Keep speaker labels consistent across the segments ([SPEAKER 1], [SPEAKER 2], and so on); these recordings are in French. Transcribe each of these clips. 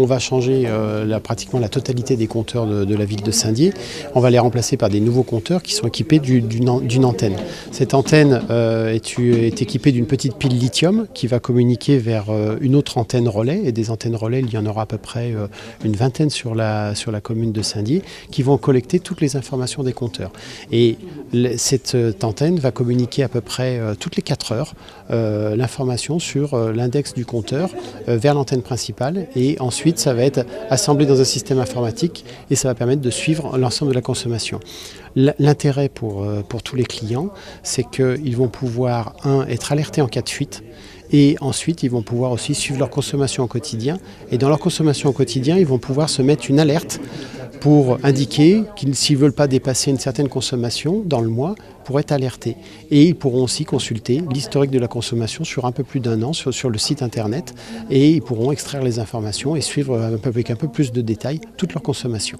[SPEAKER 1] on va changer pratiquement la totalité des compteurs de la ville de Saint-Dié. On va les remplacer par des nouveaux compteurs qui sont équipés d'une antenne. Cette antenne est équipée d'une petite pile lithium qui va communiquer vers une autre antenne relais. Et des antennes relais, il y en aura à peu près une vingtaine sur la commune de Saint-Dié qui vont collecter toutes les informations des compteurs. Et cette antenne va communiquer à peu près toutes les 4 heures l'information sur l'index du compteur vers l'antenne principale. Et ensuite, ça va être assemblé dans un système informatique et ça va permettre de suivre l'ensemble de la consommation. L'intérêt pour tous les clients, c'est qu'ils vont pouvoir, être alertés en cas de fuite. Et ensuite, ils vont pouvoir aussi suivre leur consommation au quotidien. Et dans leur consommation au quotidien, ils vont pouvoir se mettre une alerte pour indiquer qu'ils, s'ils ne veulent pas dépasser une certaine consommation dans le mois, pour être alertés. Et ils pourront aussi consulter l'historique de la consommation sur un peu plus d'1 an sur le site internet. Et ils pourront extraire les informations et suivre avec un peu plus de détails toute leur consommation.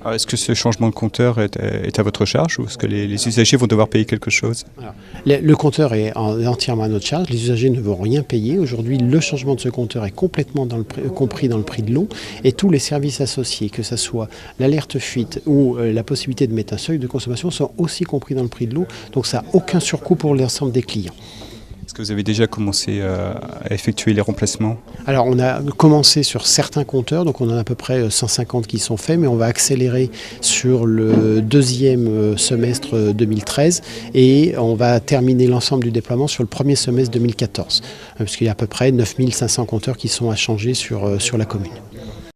[SPEAKER 2] Alors, est-ce que ce changement de compteur est à votre charge ou est-ce que les usagers vont devoir payer quelque chose?
[SPEAKER 1] Alors, le compteur est entièrement à notre charge, les usagers ne vont rien payer. Aujourd'hui, le changement de ce compteur est complètement compris dans le prix de l'eau et tous les services associés, que ce soit l'alerte fuite ou la possibilité de mettre un seuil de consommation, sont aussi compris dans le prix de l'eau. Donc ça n'a aucun surcoût pour l'ensemble des clients.
[SPEAKER 2] Est-ce que vous avez déjà commencé à effectuer les remplacements?
[SPEAKER 1] Alors on a commencé sur certains compteurs, donc on en a à peu près 150 qui sont faits, mais on va accélérer sur le deuxième semestre 2013 et on va terminer l'ensemble du déploiement sur le premier semestre 2014, parce qu'il y a à peu près 9500 compteurs qui sont à changer sur la commune.